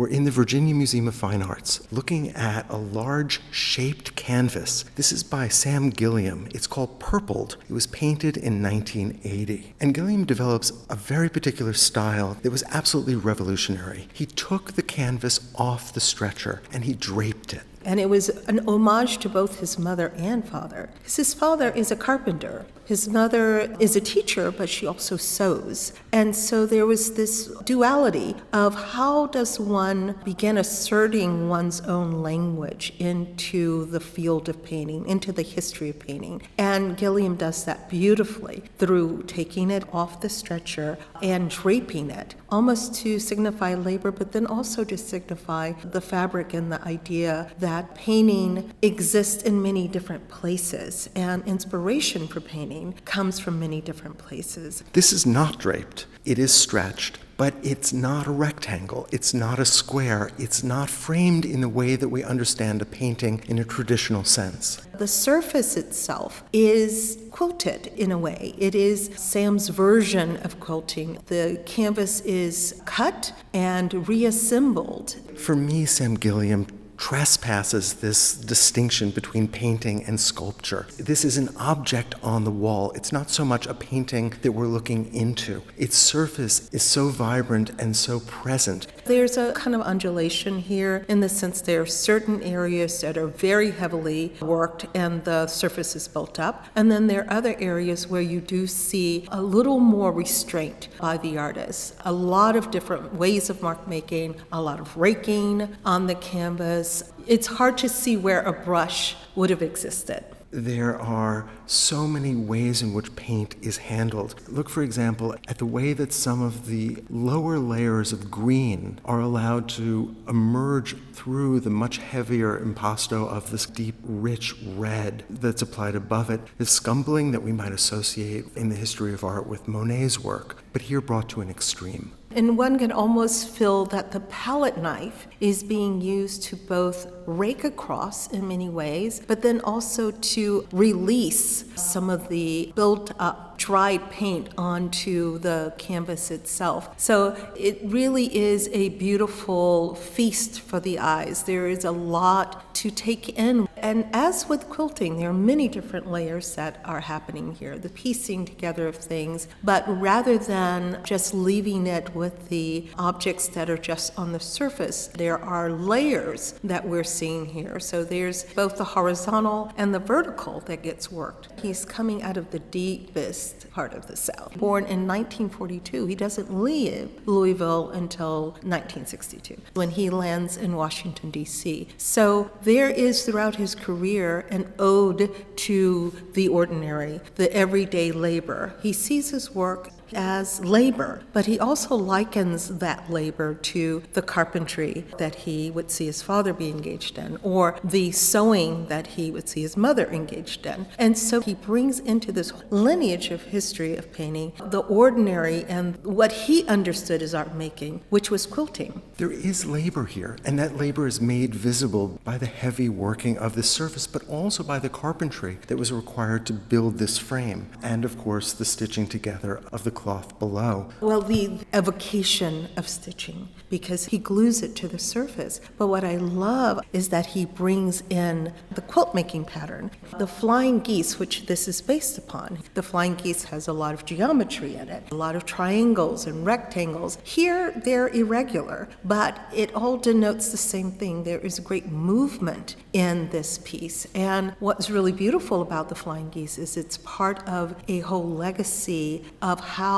We're in the Virginia Museum of Fine Arts, looking at a large shaped canvas. This is by Sam Gilliam. It's called Purpled. It was painted in 1980. And Gilliam develops a very particular style that was absolutely revolutionary. He took the canvas off the stretcher and he draped it. And it was an homage to both his mother and father. His father is a carpenter. His mother is a teacher, but she also sews. And so there was this duality of how does one begin asserting one's own language into the field of painting, into the history of painting. And Gilliam does that beautifully through taking it off the stretcher and draping it, almost to signify labor, but then also to signify the fabric and the idea that painting exists in many different places, and inspiration for painting comes from many different places. This is not draped. It is stretched, but it's not a rectangle. It's not a square. It's not framed in the way that we understand a painting in a traditional sense. The surface itself is quilted in a way. It is Sam's version of quilting. The canvas is cut and reassembled. For me, Sam Gilliam trespasses this distinction between painting and sculpture. This is an object on the wall. It's not so much a painting that we're looking into. Its surface is so vibrant and so present. There's a kind of undulation here in the sense there are certain areas that are very heavily worked and the surface is built up. And then there are other areas where you do see a little more restraint by the artist. A lot of different ways of mark making, a lot of raking on the canvas. It's hard to see where a brush would have existed. There are so many ways in which paint is handled. Look, for example, at the way that some of the lower layers of green are allowed to emerge through the much heavier impasto of this deep, rich red that's applied above it, the scumbling that we might associate in the history of art with Monet's work, but here brought to an extreme. And one can almost feel that the palette knife is being used to both rake across in many ways, but then also to release some of the built-up dried paint onto the canvas itself. So it really is a beautiful feast for the eyes. There is a lot to take in. And as with quilting, there are many different layers that are happening here, the piecing together of things. But rather than just leaving it with the objects that are just on the surface, there are layers that we're seeing here. So there's both the horizontal and the vertical that gets worked. He's coming out of the deepest part of the South. Born in 1942, he doesn't leave Louisville until 1962, when he lands in Washington, D.C. So there is throughout his career an ode to the ordinary, the everyday labor. He sees his work as labor, but he also likens that labor to the carpentry that he would see his father be engaged in, or the sewing that he would see his mother engaged in. And so he brings into this lineage of history of painting the ordinary and what he understood as art making, which was quilting. There is labor here, and that labor is made visible by the heavy working of the surface, but also by the carpentry that was required to build this frame, and of course the stitching together of the cloth below. Well, the evocation of stitching, because he glues it to the surface. But what I love is that he brings in the quilt making pattern. The flying geese, which this is based upon. The flying geese has a lot of geometry in it, a lot of triangles and rectangles. Here, they're irregular, but it all denotes the same thing. There is great movement in this piece. And what's really beautiful about the flying geese is it's part of a whole legacy of how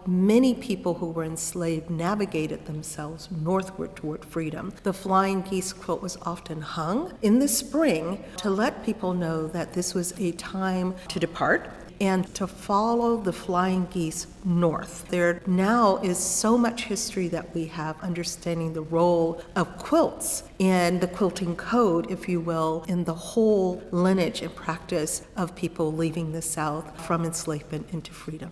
many people who were enslaved navigated themselves northward toward freedom. The flying geese quilt was often hung in the spring to let people know that this was a time to depart and to follow the flying geese north. There now is so much history that we have understanding the role of quilts in the quilting code, if you will, in the whole lineage and practice of people leaving the South from enslavement into freedom.